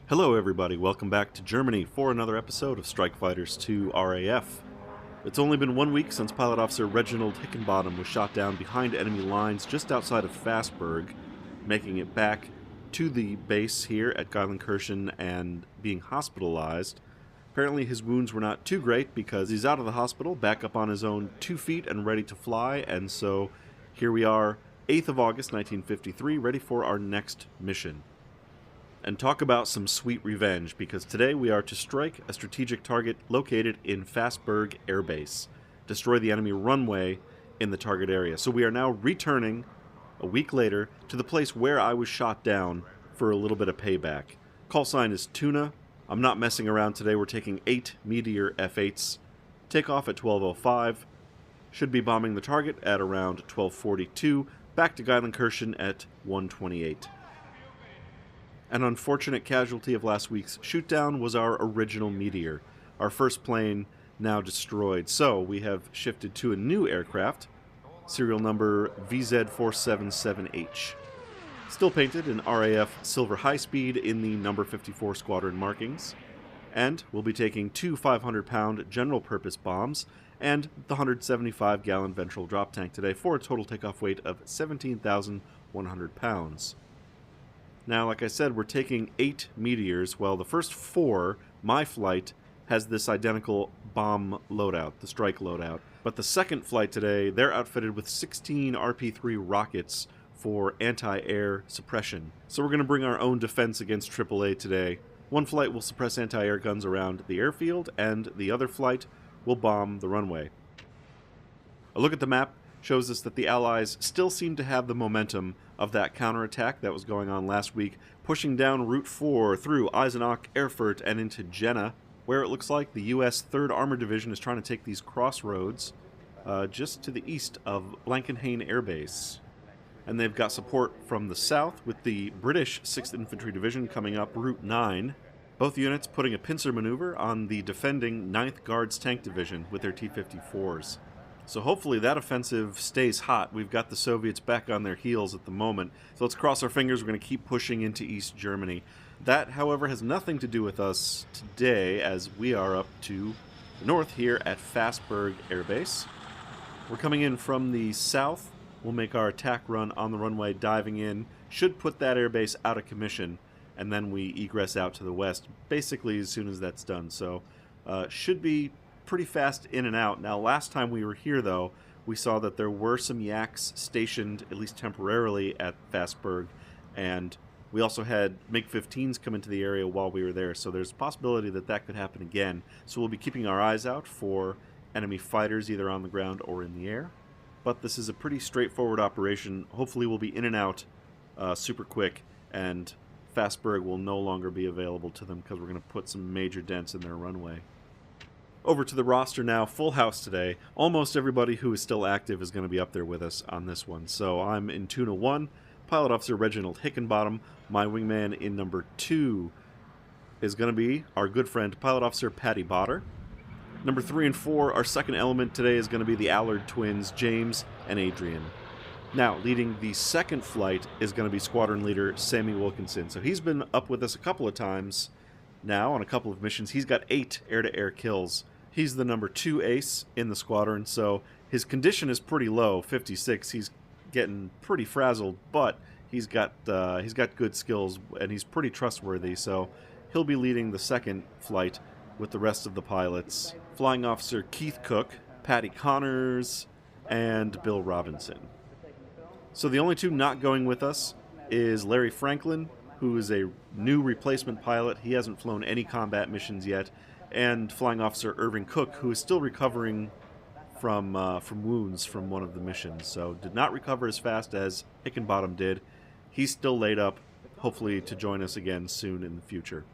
Hello everybody, welcome back to Germany for another episode of Strike Fighters 2 RAF. It's only been 1 week since Pilot Officer Reginald Hickenbottom was shot down behind enemy lines just outside of Fassberg, making it back to the base here at Geilenkirchen and being hospitalized. Apparently his wounds were not too great because he's out of the hospital, back up on his own 2 feet and ready to fly, and so here we are, 8th of August 1953, ready for our next mission. And talk about some sweet revenge, because today we are to strike a strategic target located in Fassberg airbase, destroy the enemy runway in the target area. So we are now returning a week later to the place where I was shot down for a little bit of payback. Call sign is Tuna. I'm not messing around today. We're taking 8 Meteor F-8s. Take off at 12:05. Should be bombing the target at around 12:42. Back to Geilenkirchen at 1:28. An unfortunate casualty of last week's shootdown was our original Meteor, our first plane now destroyed. So we have shifted to a new aircraft, serial number VZ477H. Still painted in RAF Silver High Speed in the number 54 squadron markings. And we'll be taking 2 500-pound general purpose bombs and the 175-gallon ventral drop tank today for a total takeoff weight of 17,100 pounds. Now, like I said, we're taking 8 Meteors. Well, the first 4, my flight, has this identical bomb loadout, the strike loadout. But the second flight today, they're outfitted with 16 RP-3 rockets for anti-air suppression. So we're going to bring our own defense against AAA today. One flight will suppress anti-air guns around the airfield, and the other flight will bomb the runway. A look at the map shows us that the Allies still seem to have the momentum of that counterattack that was going on last week, pushing down Route 4 through Eisenach, Erfurt, and into Jena, where it looks like the U.S. 3rd Armored Division is trying to take these crossroads just to the east of Blankenhain Air Base. And they've got support from the south with the British 6th Infantry Division coming up Route 9. Both units putting a pincer maneuver on the defending 9th Guards Tank Division with their T-54s. So hopefully that offensive stays hot. We've got the Soviets back on their heels at the moment. So let's cross our fingers. We're going to keep pushing into East Germany. That, however, has nothing to do with us today, as we are up to the north here at Fassberg Air Base. We're coming in from the south. We'll make our attack run on the runway, diving in. Should put that airbase out of commission, and then we egress out to the west, basically as soon as that's done. So should be pretty fast in and out. Now, last time we were here, though, we saw that there were some Yaks stationed, at least temporarily, at Fassberg, and we also had MiG-15s come into the area while we were there, so there's a possibility that that could happen again. So we'll be keeping our eyes out for enemy fighters, either on the ground or in the air. But this is a pretty straightforward operation. Hopefully we'll be in and out super quick, and Fassberg will no longer be available to them because we're going to put some major dents in their runway. Over to the roster now, full house today. Almost everybody who is still active is going to be up there with us on this one. So I'm in Tuna 1, Pilot Officer Reginald Hickenbottom. My wingman in number 2 is going to be our good friend Pilot Officer Patty Botter. Number 3 and 4, our second element today is going to be the Allard twins, James and Adrian. Now, leading the second flight is going to be Squadron Leader Sammy Wilkinson. So he's been up with us a couple of times now on a couple of missions. He's got 8 air-to-air kills. He's the number 2 ace in the squadron, so his condition is pretty low, 56. He's getting pretty frazzled, but he's got good skills, and he's pretty trustworthy, so he'll be leading the second flight with the rest of the pilots. Flying Officer Keith Cook, Patty Connors, and Bill Robinson. So the only two not going with us is Larry Franklin, who is a new replacement pilot. He hasn't flown any combat missions yet, and Flying Officer Irving Cook, who is still recovering from wounds from one of the missions. So did not recover as fast as Hickenbottom did. He's still laid up, hopefully to join us again soon in the future.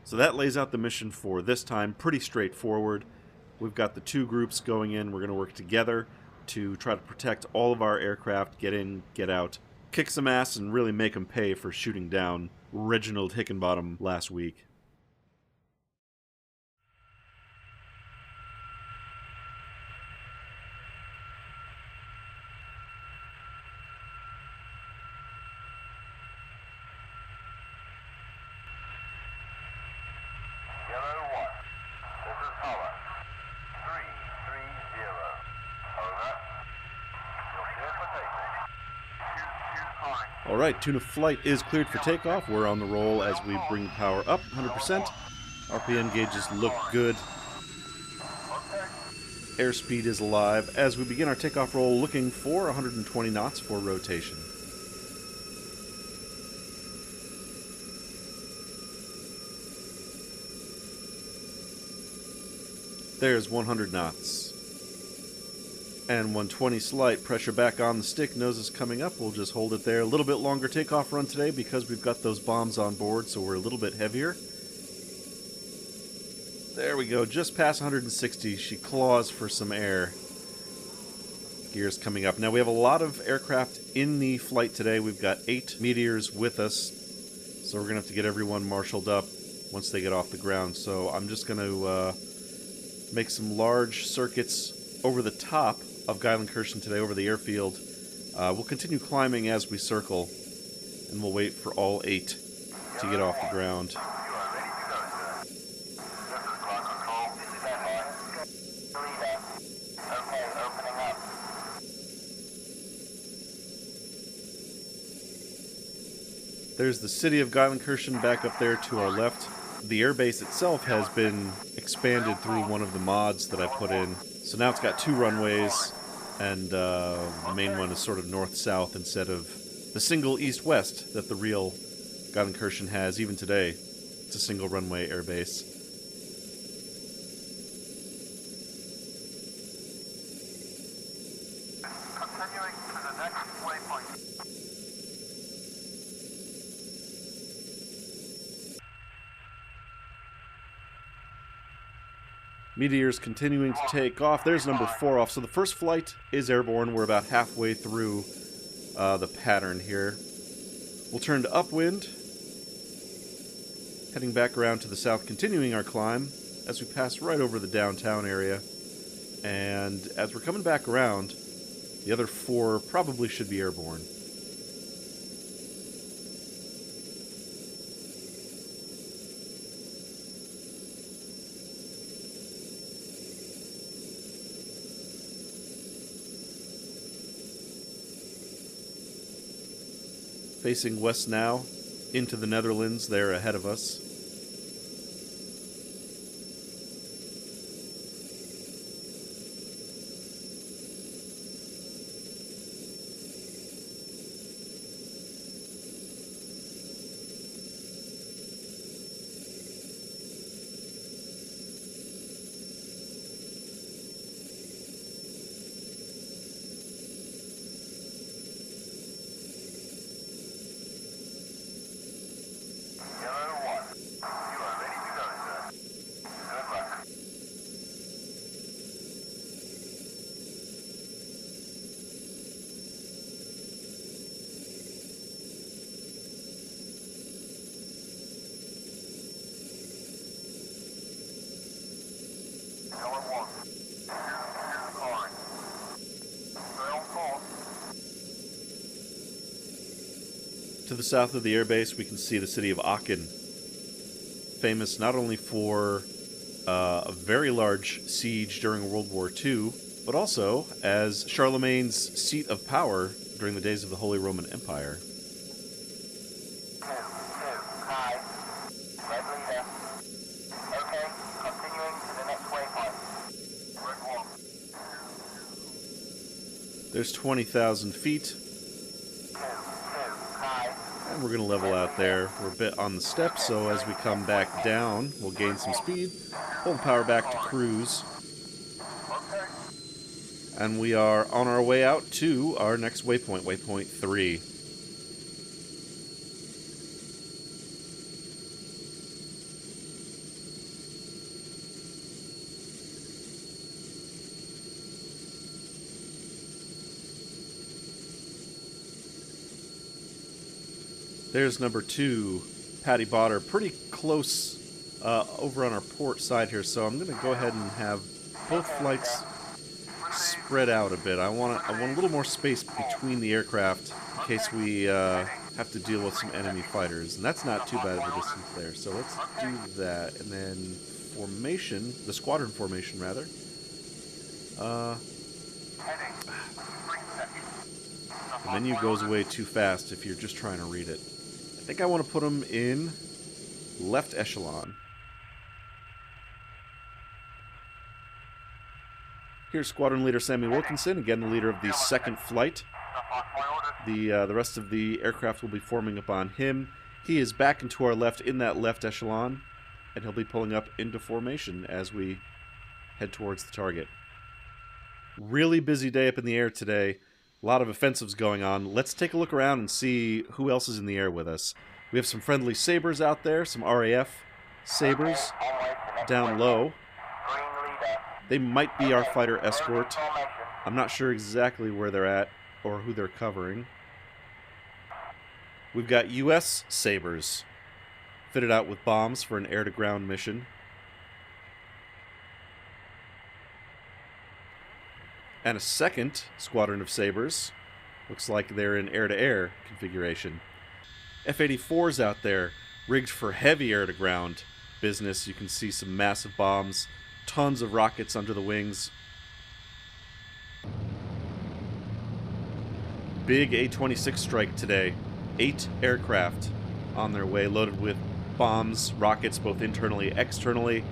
So that lays out the mission for this time. Pretty straightforward. We've got the two groups going in. We're going to work together to try to protect all of our aircraft, get in, get out, kick some ass, and really make them pay for shooting down Reginald Hickenbottom last week. Alright, Tuna Flight is cleared for takeoff. We're on the roll as we bring the power up 100%. RPM gauges look good. Airspeed is alive as we begin our takeoff roll, looking for 120 knots for rotation. There's 100 knots. And 120 slight, pressure back on the stick, nose is coming up. We'll just hold it there. A little bit longer takeoff run today because we've got those bombs on board, so we're a little bit heavier. There we go, just past 160. She claws for some air. Gears coming up. Now we have a lot of aircraft in the flight today. We've got 8 Meteors with us, so we're going to have to get everyone marshaled up once they get off the ground. So I'm just going to make some large circuits over the top of Geilenkirchen today, over the airfield. We'll continue climbing as we circle, and we'll wait for all 8 to get off the ground. There's the city of Geilenkirchen back up there to our left. The airbase itself has been expanded through one of the mods that I put in. So now it's got 2 runways, and the main one is sort of north-south instead of the single east-west that the real Geilenkirchen has even today. It's a single runway airbase. Continuing to the next waypoint. Meteors continuing to take off. There's number 4 off. So the first flight is airborne. We're about halfway through the pattern here. We'll turn to upwind, heading back around to the south, continuing our climb as we pass right over the downtown area. And as we're coming back around, the other 4 probably should be airborne. Facing west now, into the Netherlands, they're ahead of us. To the south of the airbase, we can see the city of Aachen, famous not only for a very large siege during World War II, but also as Charlemagne's seat of power during the days of the Holy Roman Empire. There's 20,000 feet. And we're going to level out there. We're a bit on the steps, so as we come back down, we'll gain some speed. Hold power back to cruise. And we are on our way out to our next waypoint, waypoint 3. There's number 2, Patty Botter, pretty close over on our port side here, so I'm going to go ahead and have both flights spread out a bit. I want a little more space between the aircraft in case we have to deal with some enemy fighters, and that's not too bad of a distance there. So let's do that, and then formation, the squadron formation rather. The menu goes away too fast if you're just trying to read it. I think I want to put them in left echelon. Here's Squadron Leader Sammy Wilkinson, again the leader of the second flight. The rest of the aircraft will be forming up on him. He is back and to our left in that left echelon, and he'll be pulling up into formation as we head towards the target. Really busy day up in the air today. A lot of offensives going on. Let's take a look around and see who else is in the air with us. We have some friendly Sabres out there, some RAF Sabres down low. They might be our fighter escort. I'm not sure exactly where they're at or who they're covering. We've got US Sabres fitted out with bombs for an air-to-ground mission. And a second squadron of Sabres. Looks like they're in air-to-air configuration. F-84's out there, rigged for heavy air-to-ground business. You can see some massive bombs, tons of rockets under the wings. Big A-26 strike today. 8 aircraft on their way, loaded with bombs, rockets, both internally and externally.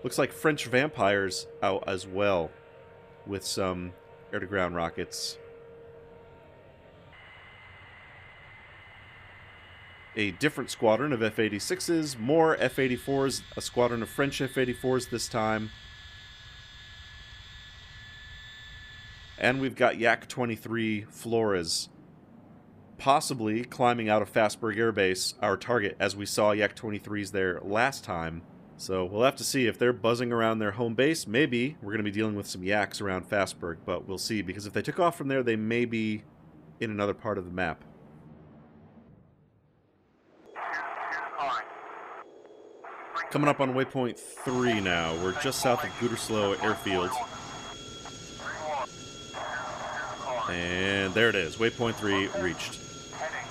Looks like French Vampires out as well, with some air-to-ground rockets. A different squadron of F-86s, more F-84s, a squadron of French F-84s this time. And we've got Yak-23 Flores, possibly climbing out of Fassberg Air Base, our target, as we saw Yak-23s there last time. So we'll have to see if they're buzzing around their home base. Maybe we're going to be dealing with some Yaks around Fassberg, but we'll see, because if they took off from there, they may be in another part of the map. Coming up on waypoint 3 now. We're just south of Gütersloh Airfield. And there it is. Waypoint 3 reached.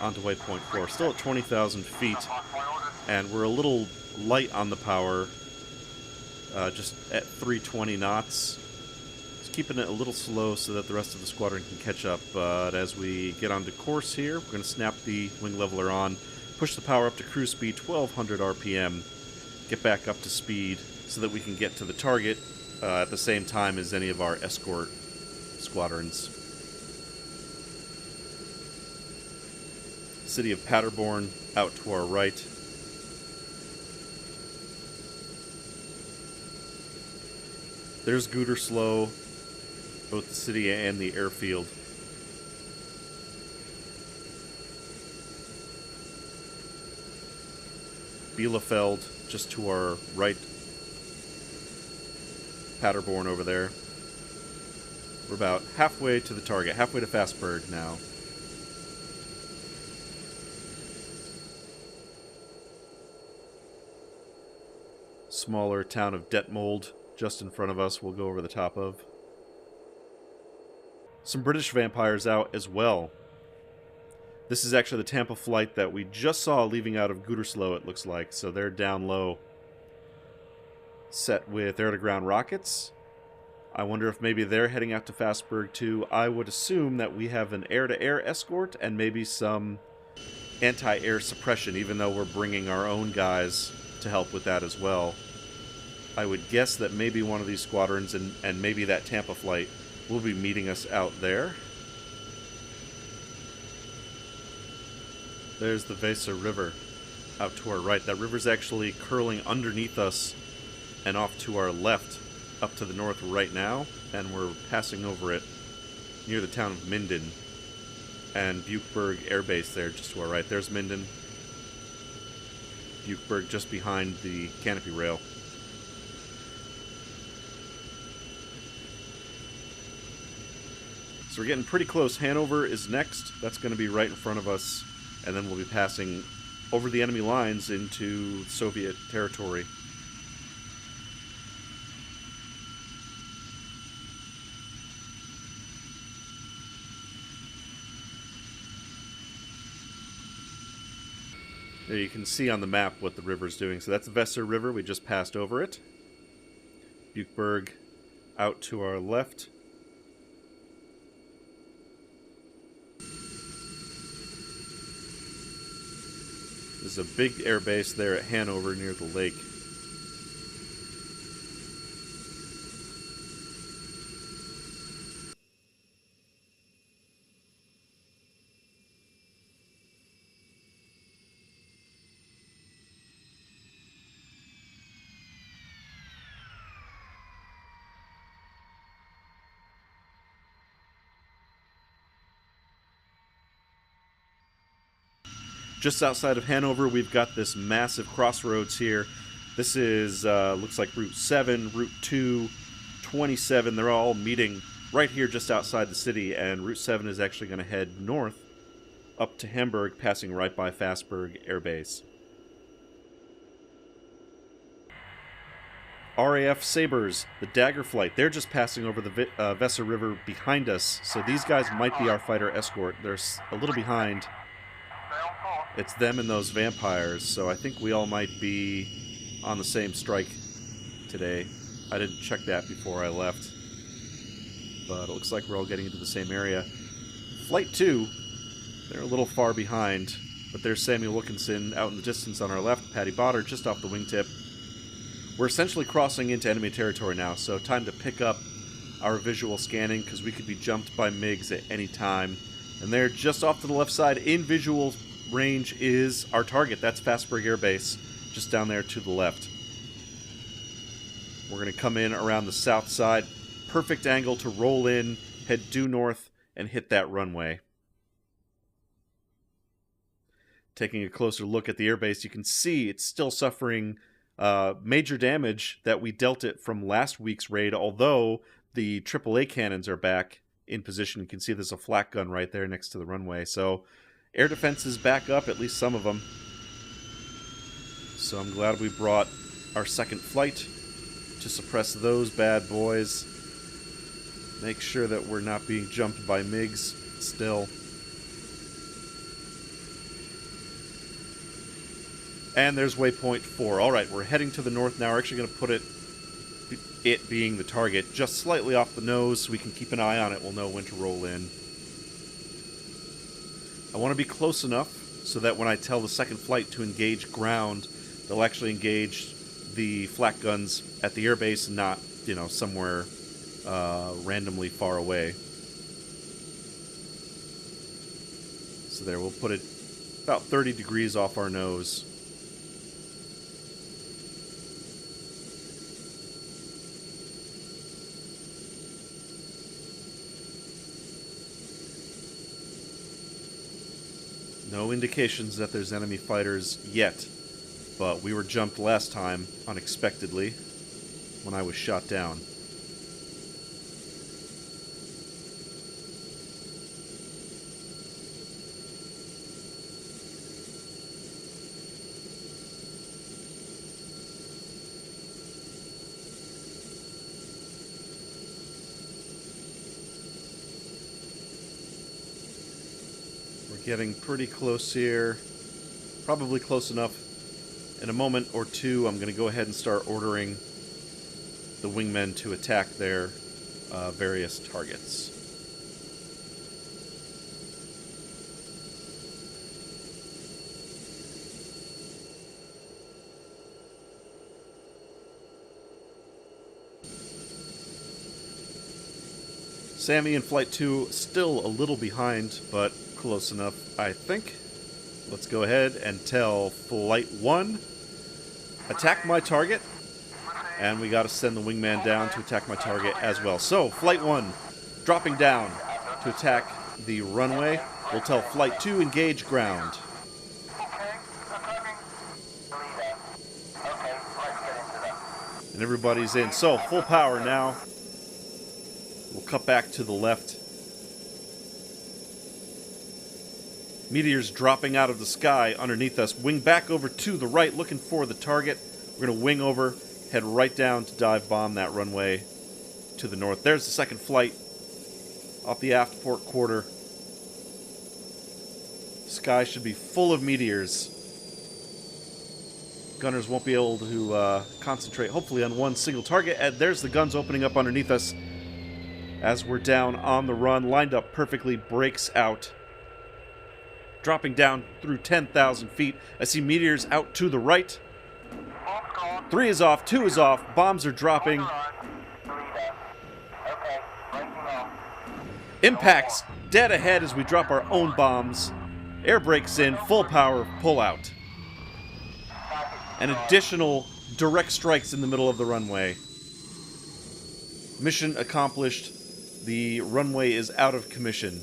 Onto waypoint 4. Still at 20,000 feet. And we're a little light on the power. Just at 320 knots. Just keeping it a little slow so that the rest of the squadron can catch up. But as we get onto course here, we're going to snap the wing leveler on. Push the power up to cruise speed 1200 RPM. Get back up to speed so that we can get to the target at the same time as any of our escort squadrons. City of Paderborn out to our right. There's Gütersloh, both the city and the airfield. Bielefeld, just to our right. Paderborn over there. We're about halfway to the target, halfway to Fassberg now. Smaller town of Detmold just in front of us, we'll go over the top of. Some British Vampires out as well. This is actually the Tampa flight that we just saw leaving out of Gütersloh, it looks like. So they're down low, set with air-to-ground rockets. I wonder if maybe they're heading out to Fassberg too. I would assume that we have an air-to-air escort and maybe some anti-air suppression, even though we're bringing our own guys to help with that as well. I would guess that maybe one of these squadrons and maybe that Tampa flight will be meeting us out there. There's the Weser River out to our right. That river's actually curling underneath us and off to our left up to the north right now, and we're passing over it near the town of Minden and Buchberg Air Base there just to our right. There's Minden. Buchberg just behind the canopy rail. So we're getting pretty close. Hanover is next. That's going to be right in front of us, and then we'll be passing over the enemy lines into Soviet territory. There you can see on the map what the river's doing. So that's the Weser River. We just passed over it. Buchberg out to our left. There's a big air base there at Hanover near the lake. Just outside of Hanover, we've got this massive crossroads here. This is, looks like Route 7, Route 2, 27. They're all meeting right here just outside the city, and Route 7 is actually going to head north up to Hamburg, passing right by Fassberg Air Base. RAF Sabres, the Dagger flight, they're just passing over the Weser River behind us, so these guys might be our fighter escort. They're a little behind. It's them and those vampires, so I think we all might be on the same strike today. I didn't check that before I left, but it looks like we're all getting into the same area. Flight 2, they're a little far behind, but there's Samuel Wilkinson out in the distance on our left, Patty Botter just off the wingtip. We're essentially crossing into enemy territory now, so time to pick up our visual scanning, because we could be jumped by MiGs at any time. And there, just off to the left side, in visual range, is our target. That's Fassberg Air Base, just down there to the left. We're going to come in around the south side. Perfect angle to roll in, head due north, and hit that runway. Taking a closer look at the airbase, you can see it's still suffering major damage that we dealt it from last week's raid, although the AAA cannons are back in position. You can see there's a flak gun right there next to the runway. So air defense is back up, at least some of them. So I'm glad we brought our second flight to suppress those bad boys. Make sure that we're not being jumped by MiGs still. And there's waypoint 4. Alright, we're heading to the north now. We're actually going to put it being the target just slightly off the nose so we can keep an eye on it. We'll know when to roll in. I want to be close enough so that when I tell the second flight to engage ground, they'll actually engage the flak guns at the airbase and not, you know, somewhere randomly far away. So there, we'll put it about 30 degrees off our nose. No indications that there's enemy fighters yet, but we were jumped last time unexpectedly when I was shot down. Getting pretty close here, probably close enough. In a moment or two, I'm going to go ahead and start ordering the wingmen to attack their various targets. Sammy in Flight 2 still a little behind, but close enough, I think. Let's go ahead and tell Flight 1, attack my target. And we got to send the wingman down to attack my target as well. So, Flight 1, dropping down to attack the runway. We'll tell Flight 2, engage ground. And everybody's in. So, full power now. We'll cut back to the left. Meteors dropping out of the sky underneath us. Wing back over to the right, looking for the target. We're going to wing over, head right down to dive bomb that runway to the north. There's the second flight off the aft port quarter. Sky should be full of meteors. Gunners won't be able to concentrate, hopefully, on one single target. And there's the guns opening up underneath us as we're down on the run. Lined up perfectly, breaks out. Dropping down through 10,000 feet. I see meteors out to the right. 3 is off, 2 is off. Bombs are dropping. Impacts dead ahead as we drop our own bombs. Air brakes in, full power, pull out. And additional direct strikes in the middle of the runway. Mission accomplished. The runway is out of commission.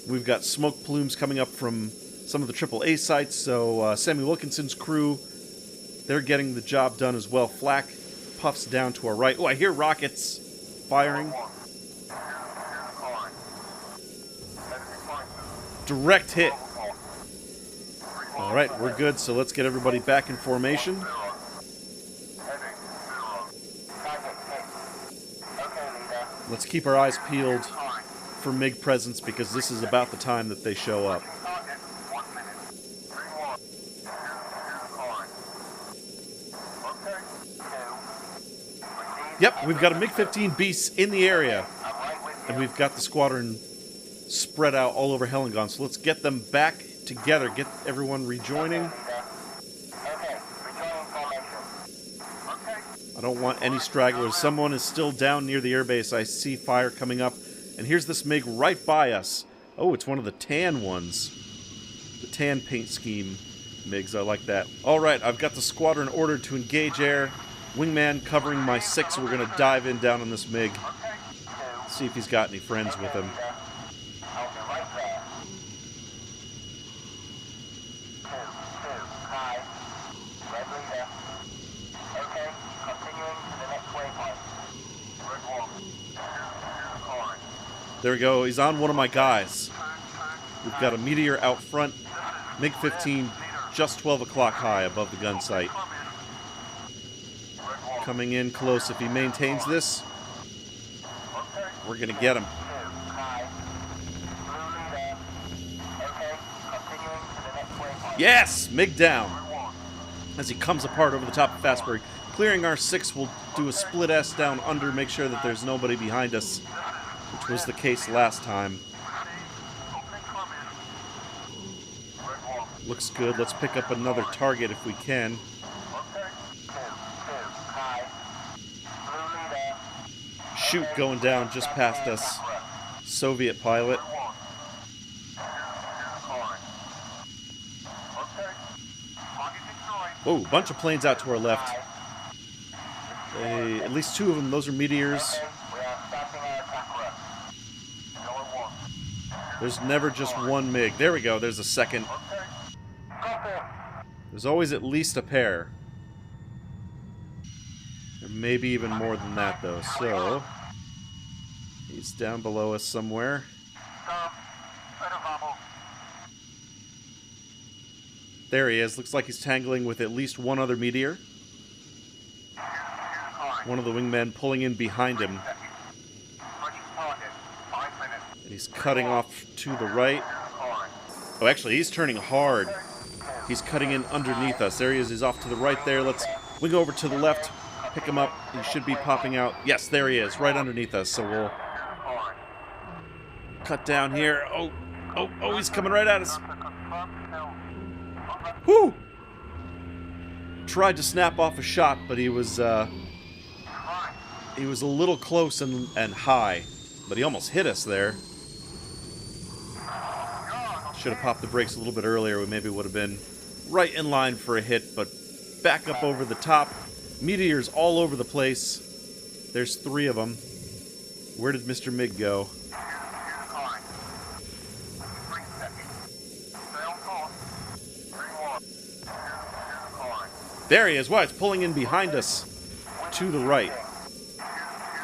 We've got smoke plumes coming up from some of the AAA sites, so Sammy Wilkinson's crew, they're getting the job done as well. Flak puffs down to our right. Oh, I hear rockets firing. Direct hit. All right, we're good, so let's get everybody back in formation. Let's keep our eyes peeled for MiG presence, because this is about the time that they show up. Yep, we've got a MiG-15 Beast in the area, and we've got the squadron spread out all over Hellengon, so let's get them back together, get everyone rejoining. I don't want any stragglers. Someone is still down near the airbase. I see fire coming up. And here's this MiG right by us. Oh, it's one of the tan ones. The tan paint scheme MiGs. I like that. All right, I've got the squadron ordered to engage air. Wingman covering my 6. We're going to dive in down on this MiG. See if he's got any friends with him. There we go. He's on one of my guys. We've got a meteor out front. MiG-15 just 12 o'clock high above the gun sight. Coming in close. If he maintains this, we're going to get him. Yes! MiG down. As he comes apart over the top of Fassberg. Clearing our 6, we'll do a split S down under, make sure that there's nobody behind us, which was the case last time. Looks good. Let's pick up another target if we can. Shoot going down just past us. Soviet pilot. Whoa, bunch of planes out to our left. At least 2 of them, those are meteors. There's never just one MiG. There we go, there's a second. There's always at least a pair. Or maybe even more than that, though. So, he's down below us somewhere. There he is. Looks like he's tangling with at least one other meteor. One of the wingmen pulling in behind him. And he's cutting off to the right. Oh, actually, he's turning hard. He's cutting in underneath us. There he is. He's off to the right there. Let's wing over to the left. Pick him up. He should be popping out. Yes, there he is. Right underneath us. So we'll cut down here. Oh, he's coming right at us. Whew! Tried to snap off a shot, but he was a little close and high. But he almost hit us there. Should have popped the brakes a little bit earlier. We maybe would have been right in line for a hit, but back up over the top. Meteors all over the place. There's 3 of them. Where did Mr. MiG go? There he is. Wow, it's pulling in behind us to the right.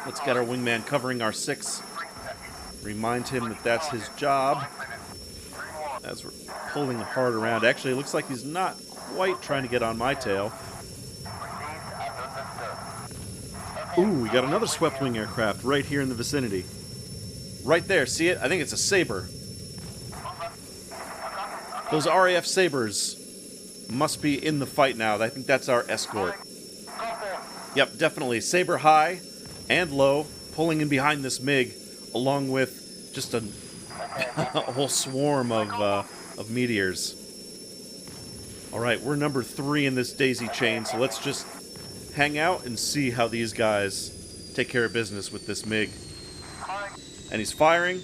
Let's get our wingman covering our 6. Remind him that that's his job. As we're pulling hard around. Actually, it looks like he's not quite trying to get on my tail. Ooh, we got another swept wing aircraft right here in the vicinity. Right there, see it? I think it's a Sabre. Those RAF Sabres must be in the fight now. I think that's our escort. Yep, definitely. Sabre high and low, pulling in behind this MiG, along with just a whole swarm of meteors. Alright, we're number 3 in this daisy chain, so let's just hang out and see how these guys take care of business with this MiG. And he's firing.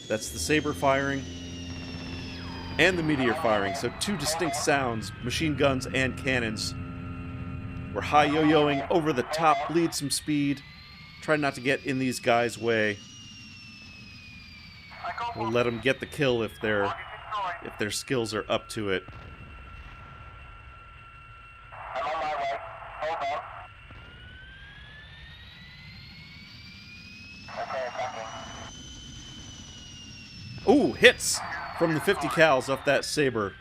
That's the Sabre firing. And the meteor firing. So 2 distinct sounds, machine guns and cannons. We're high yo-yoing over the top, bleed some speed. Try not to get in these guys' way. We'll let them get the kill if their skills are up to it. I'm on my way. Hold on. Okay, attacking. Ooh, hits from the 50 cals off that Sabre.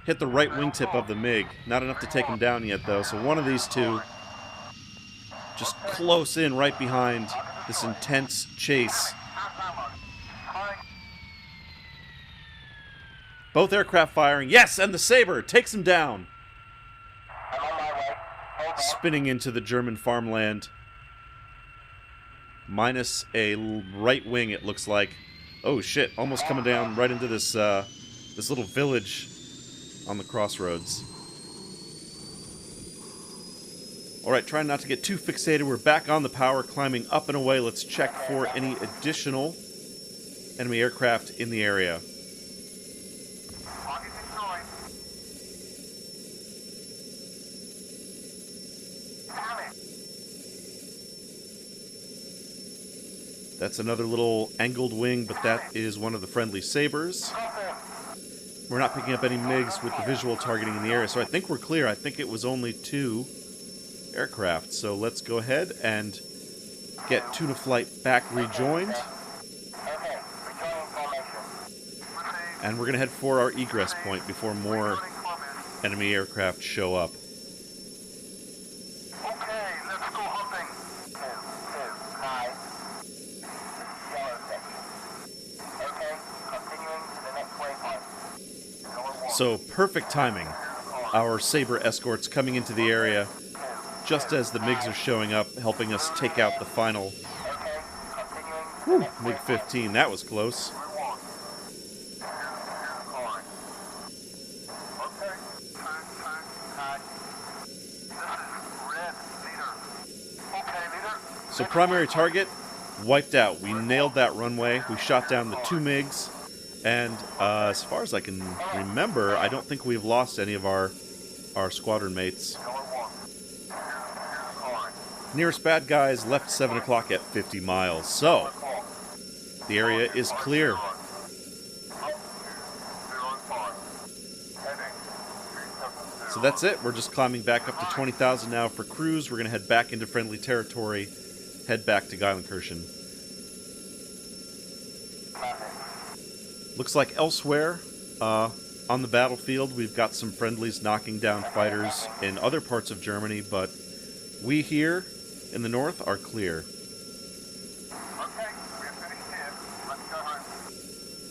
Hit the right wingtip of the MiG. Not enough to take him down yet, though. So one of these 2 just close in right behind this intense chase. Both aircraft firing. Yes, and the Sabre takes him down. I'm on my way. Hold on. Spinning into the German farmland. Minus a right wing, it looks like. Oh shit, almost coming down right into this this little village on the crossroads. Alright, trying not to get too fixated. We're back on the power, climbing up and away. Let's check for any additional enemy aircraft in the area. Target destroyed. Damn it. That's another little angled wing, but that is one of the friendly Sabres. We're not picking up any MiGs with the visual targeting in the area, so I think we're clear. I think it was only 2 aircraft. So let's go ahead and get Tuna Flight back rejoined. Okay, rejoining formation. And we're going to head for our egress point before more enemy aircraft show up. Okay, let's go hunting. 2, high. Yellow section. Okay, continuing to the next waypoint. So perfect timing. Our Sabre escorts coming into the area just as the MiGs are showing up, helping us take out the final. Whew, MiG-15, that was close. So primary target, wiped out. We nailed that runway. We shot down the 2 MiGs. And as far as I can remember, I don't think we've lost any of our squadron mates. Nearest bad guys left 7 o'clock at 50 miles. So, the area is clear. So that's it. We're just climbing back up to 20,000 now for cruise. We're going to head back into friendly territory, head back to Geilenkirchen. Looks like elsewhere on the battlefield we've got some friendlies knocking down fighters in other parts of Germany, but we here in the north are clear. Okay, we're finished here. Let's go home.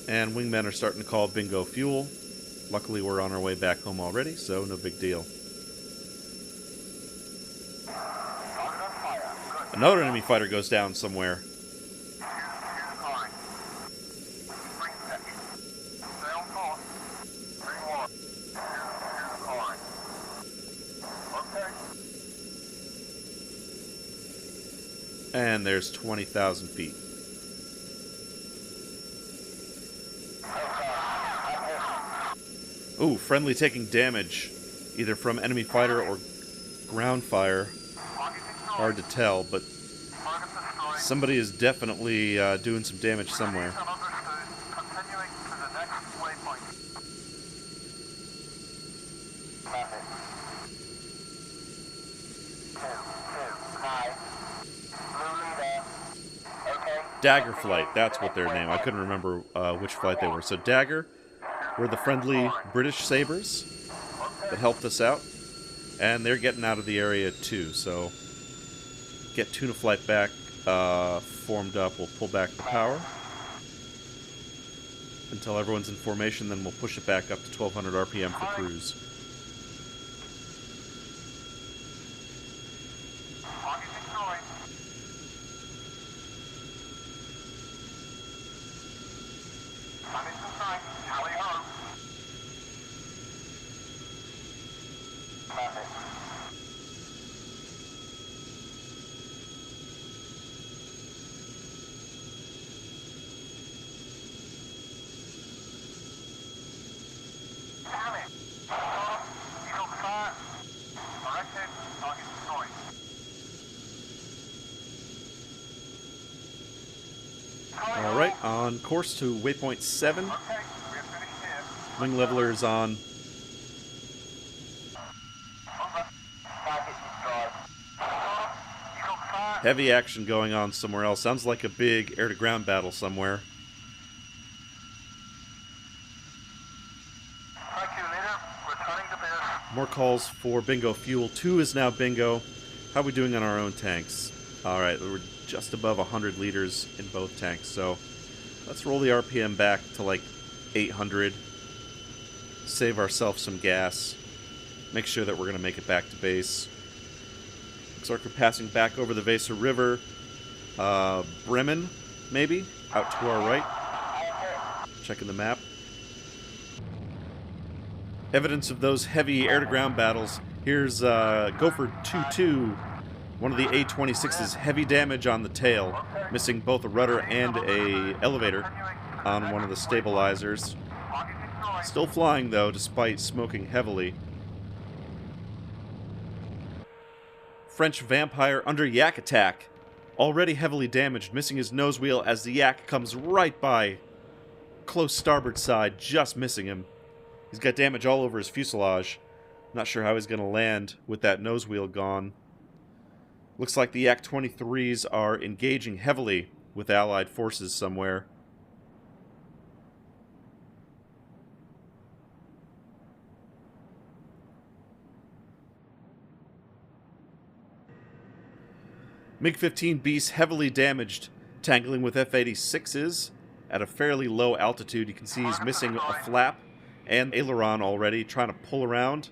And wingmen are starting to call bingo fuel. Luckily we're on our way back home already, so no big deal. Another enemy fighter goes down somewhere. And there's 20,000 feet. Ooh, friendly taking damage, either from enemy fighter or ground fire. Hard to tell, but somebody is definitely doing some damage somewhere. Continuing to the next waypoint. Traffic. 2, high. Blue leader. Okay. Dagger Flight, that's what their name. I couldn't remember which flight they were. So Dagger were the friendly British Sabres that helped us out. And they're getting out of the area too, so get tuna flight back formed up. We'll pull back the power until everyone's in formation, then we'll push it back up to 1200 RPM for cruise. Alright, on course to waypoint 7. Wing levelers on. Heavy action going on somewhere else. Sounds like a big air-to-ground battle somewhere. More calls for bingo fuel. 2 is now bingo. How are we doing on our own tanks? Alright, we're just above 100 liters in both tanks, so let's roll the RPM back to like 800. Save ourselves some gas. Make sure that we're going to make it back to base. Looks like we're passing back over the Weser River. Bremen, maybe? Out to our right. Checking the map. Evidence of those heavy air-to-ground battles. Here's Gopher 2-2. One of the A-26's heavy damage on the tail, missing both a rudder and a elevator on one of the stabilizers. Still flying though, despite smoking heavily. French Vampire under yak attack. Already heavily damaged, missing his nose wheel as the yak comes right by. Close starboard side, just missing him. He's got damage all over his fuselage. Not sure how he's going to land with that nose wheel gone. Looks like the Yak-23s are engaging heavily with Allied forces somewhere. MiG-15 Beast heavily damaged, tangling with F-86s at a fairly low altitude. You can see he's missing a flap and aileron already, trying to pull around.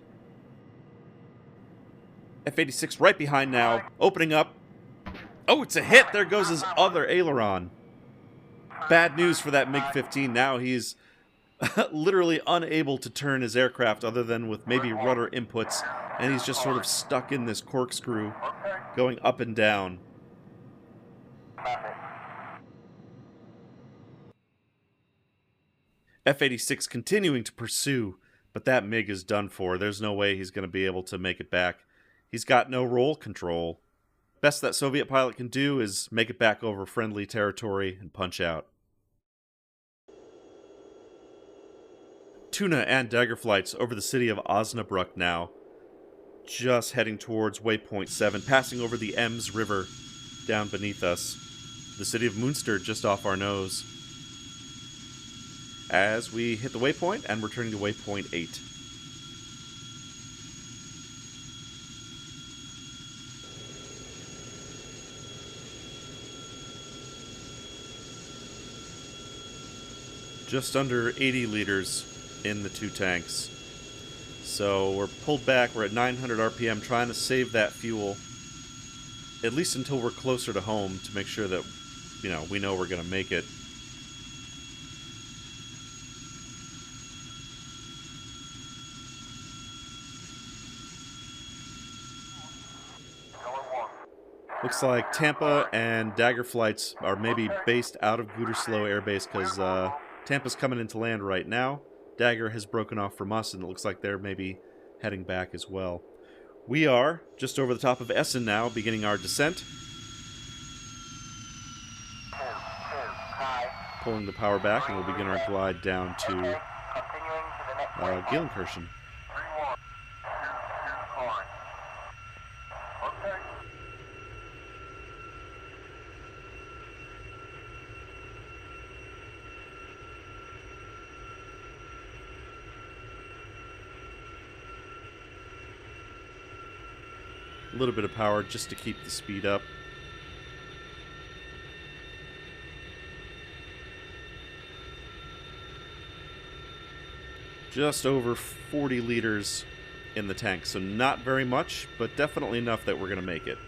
F-86 right behind now, opening up. Oh, it's a hit! There goes his other aileron. Bad news for that MiG-15 now. He's literally unable to turn his aircraft other than with maybe rudder inputs, and he's just sort of stuck in this corkscrew, going up and down. F-86 continuing to pursue, but that MiG is done for. There's no way he's going to be able to make it back. He's got no roll control. Best that Soviet pilot can do is make it back over friendly territory and punch out. Tuna and Dagger flights over the city of Osnabrück now. Just heading towards waypoint 7, passing over the Ems River down beneath us. The city of Münster just off our nose. As we hit the waypoint and we're turning to waypoint 8. Just under 80 liters in the 2 tanks. So we're pulled back, we're at 900 RPM trying to save that fuel. At least until we're closer to home to make sure that, we know we're going to make it. Looks like Tampa and Dagger flights are maybe based out of Gütersloh Air Base because Tampa's coming into land right now. Dagger has broken off from us, and it looks like they're maybe heading back as well. We are just over the top of Essen now, beginning our descent. Pulling the power back, and we'll begin our glide down to Gillenkirchen. A little bit of power just to keep the speed up. Just over 40 liters in the tank, so not very much, but definitely enough that we're going to make it.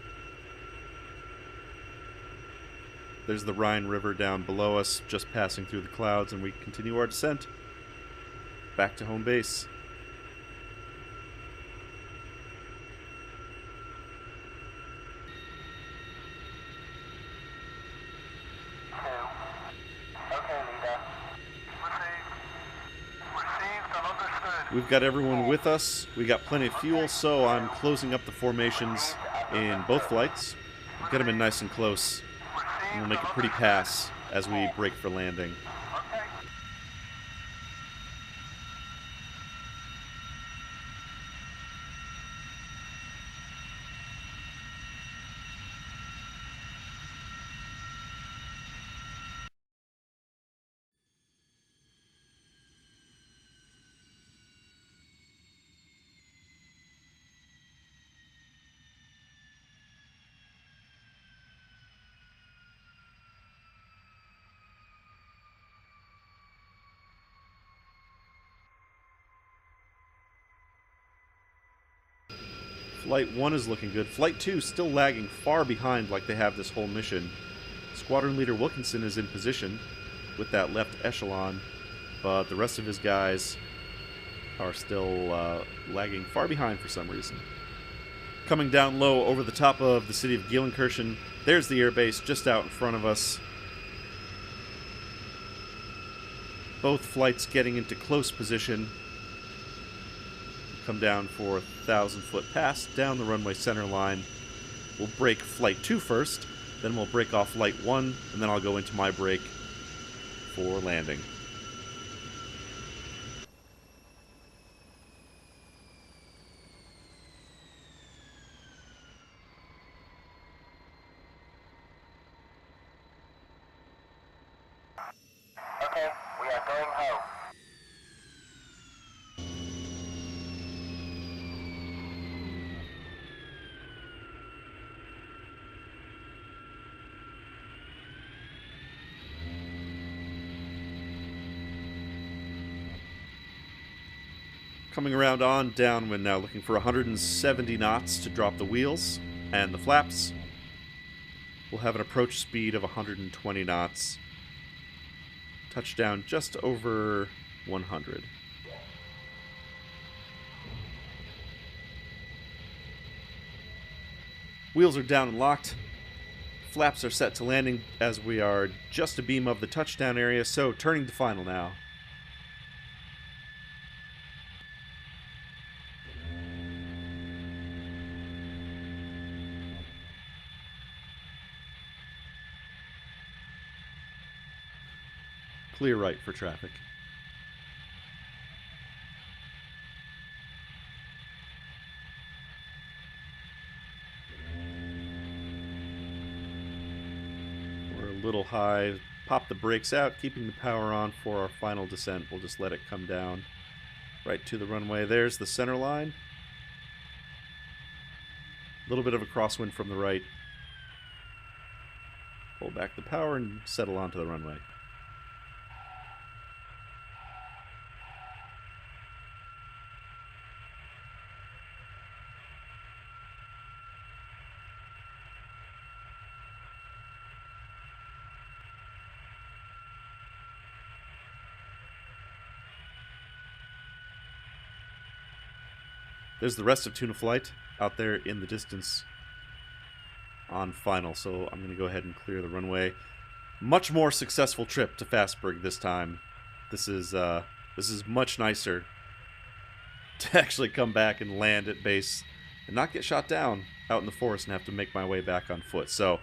There's the Rhine River down below us, just passing through the clouds, and we continue our descent back to home base. We've got everyone with us. We got plenty of fuel, so I'm closing up the formations in both flights. Get them in nice and close, and we'll make a pretty pass as we break for landing. Flight 1 is looking good. Flight 2 still lagging far behind like they have this whole mission. Squadron Leader Wilkinson is in position with that left echelon, but the rest of his guys are still lagging far behind for some reason. Coming down low over the top of the city of Gillenkirchen, there's the airbase just out in front of us. Both flights getting into close position. Come down for a 1,000-foot pass down the runway center line. We'll break Flight 2 first, then we'll break off Flight 1, and then I'll go into my break for landing. Okay, we are going home. Coming around on downwind now, looking for 170 knots to drop the wheels and the flaps. We'll have an approach speed of 120 knots. Touchdown just over 100. Wheels are down and locked. Flaps are set to landing as we are just a beam of the touchdown area, so turning to final now. Clear right for traffic. We're a little high. Pop the brakes out, keeping the power on for our final descent. We'll just let it come down right to the runway. There's the center line. A little bit of a crosswind from the right. Pull back the power and settle onto the runway. There's the rest of Tuna Flight out there in the distance on final, so I'm going to go ahead and clear the runway. Much more successful trip to Fassberg this time. This is This is much nicer to actually come back and land at base and not get shot down out in the forest and have to make my way back on foot. So,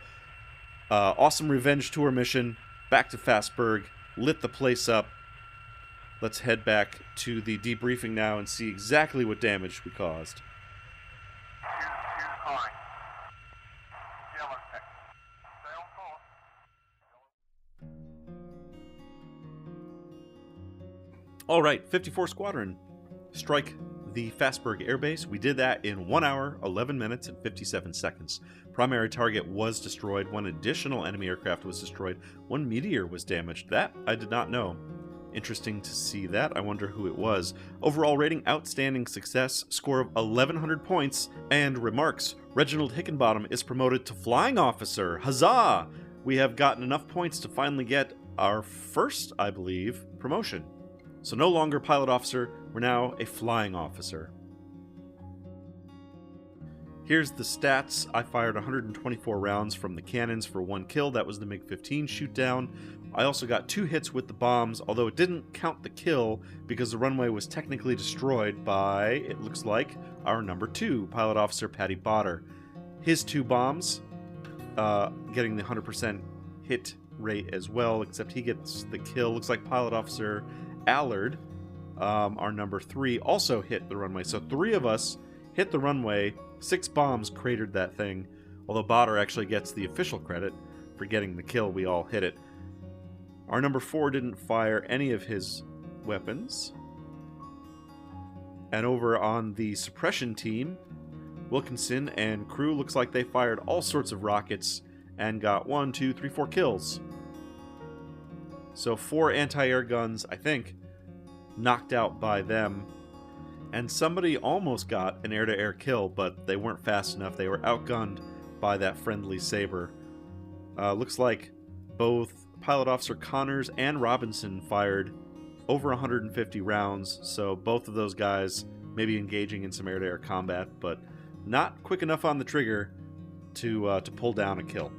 awesome revenge tour mission. Back to Fassberg. Lit the place up. Let's head back to the debriefing now and see exactly what damage we caused. Choose fine. Yellow tech. Stay on course. Alright, 54 Squadron. Strike the Fassberg airbase. We did that in 1 hour, 11 minutes, and 57 seconds. Primary target was destroyed. One additional enemy aircraft was destroyed. One meteor was damaged. That I did not know. Interesting to see that. I wonder who it was. Overall rating, outstanding success, score of 1,100 points, and remarks. Reginald Hickenbottom is promoted to flying officer. Huzzah! We have gotten enough points to finally get our first, I believe, promotion. So no longer pilot officer, we're now a flying officer. Here's the stats. I fired 124 rounds from the cannons for 1 kill. That was the MiG-15 shoot down. I also got 2 hits with the bombs, although it didn't count the kill because the runway was technically destroyed by, it looks like, our number 2, pilot officer Patty Botter. His 2 bombs, getting the 100% hit rate as well, except he gets the kill. Looks like pilot officer Allard, our number 3, also hit the runway. So 3 of us hit the runway, 6 bombs cratered that thing, although Botter actually gets the official credit for getting the kill. We all hit it. Our number 4 didn't fire any of his weapons. And over on the suppression team, Wilkinson and crew looks like they fired all sorts of rockets and got 1, 2, 3, 4 kills. So 4 anti-air guns, I think, knocked out by them. And somebody almost got an air-to-air kill, but they weren't fast enough. They were outgunned by that friendly Sabre. Looks like both Pilot Officer Connors and Robinson fired over 150 rounds, so both of those guys may be engaging in some air-to-air combat, but not quick enough on the trigger to pull down a kill.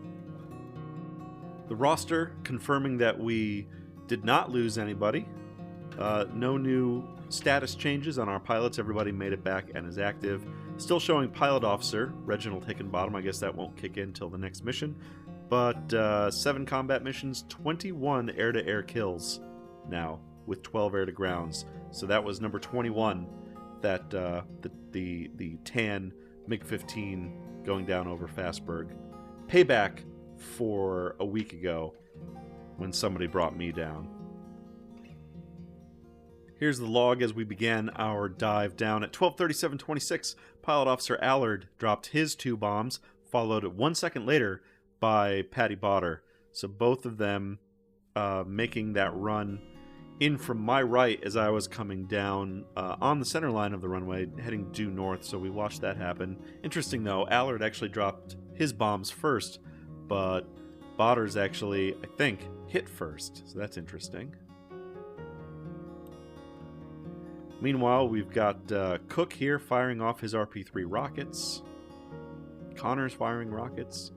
The roster confirming that we did not lose anybody. No new status changes on our pilots. Everybody made it back and is active. Still showing Pilot Officer Reginald Hickenbottom. I guess that won't kick in till the next mission. But 7 combat missions, 21 air-to-air kills now, with 12 air-to-grounds. So that was number 21, that the tan MiG-15 going down over Fassberg. Payback for a week ago when somebody brought me down. Here's the log as we began our dive down. At 12:37:26, Pilot Officer Allard dropped his 2 bombs, followed 1 second later by Patty Botter. So both of them making that run in from my right as I was coming down on the center line of the runway, heading due north, so we watched that happen. Interesting though, Allard actually dropped his bombs first, but Botter's actually, I think, hit first, so that's interesting. Meanwhile, we've got Cook here firing off his RP-3 rockets. Connors firing rockets.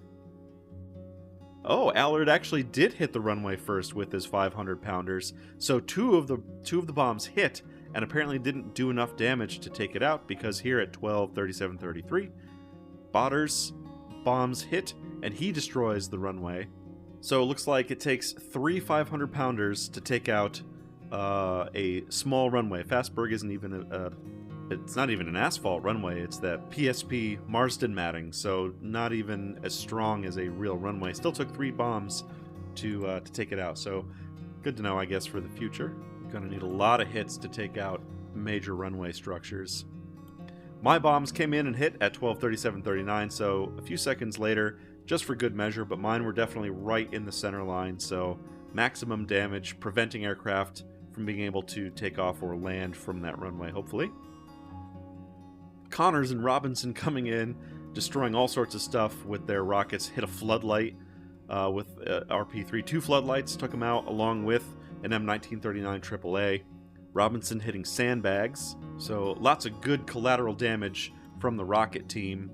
Oh, Allard actually did hit the runway first with his 500-pounders. So two of the bombs hit and apparently didn't do enough damage to take it out, because here at 12:37:33, Botter's bombs hit and he destroys the runway. So it looks like it takes 3 500-pounders to take out a small runway. Fassberg isn't even it's not even an asphalt runway, it's that PSP Marsden matting, so not even as strong as a real runway. Still took 3 bombs to take it out, so good to know, I guess, for the future. You're gonna need a lot of hits to take out major runway structures. My bombs came in and hit at 12:37:39, so a few seconds later, just for good measure, but mine were definitely right in the center line, so maximum damage, preventing aircraft from being able to take off or land from that runway, hopefully. Connors and Robinson coming in, destroying all sorts of stuff with their rockets, hit a floodlight with RP-3. 2 floodlights took them out, along with an M1939 AAA. Robinson hitting sandbags, so lots of good collateral damage from the rocket team.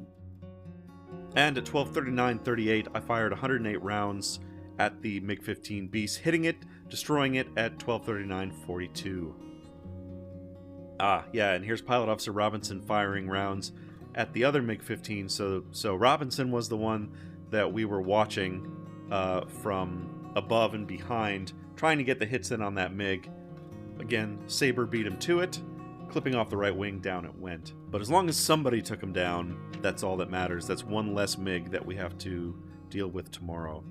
And at 12:39:38, I fired 108 rounds at the MiG-15 Beast, hitting it, destroying it at 12:39:42. Ah, yeah, and here's Pilot Officer Robinson firing rounds at the other MiG-15. So Robinson was the one that we were watching from above and behind, trying to get the hits in on that MiG. Again, Sabre beat him to it, clipping off the right wing, down it went. But as long as somebody took him down, that's all that matters. That's one less MiG that we have to deal with tomorrow.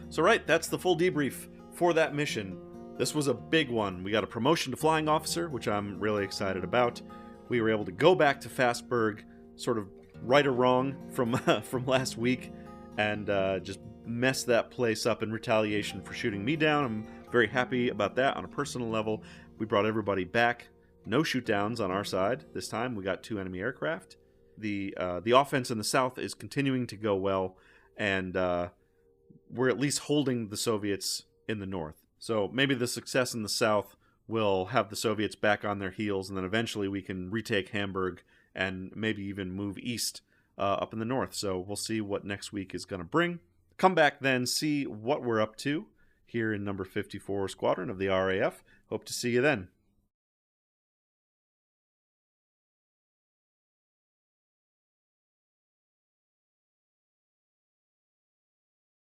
So right, that's the full debrief for that mission. This was a big one. We got a promotion to flying officer, which I'm really excited about. We were able to go back to Fassberg, sort of right or wrong from from last week, and just mess that place up in retaliation for shooting me down. I'm very happy about that on a personal level. We brought everybody back. No shoot downs on our side this time. We got 2 enemy aircraft. The offense in the south is continuing to go well, and we're at least holding the Soviets in the north. So maybe the success in the south will have the Soviets back on their heels, and then eventually we can retake Hamburg and maybe even move east up in the north. So we'll see what next week is going to bring. Come back then, see what we're up to here in number 54 Squadron of the RAF. Hope to see you then.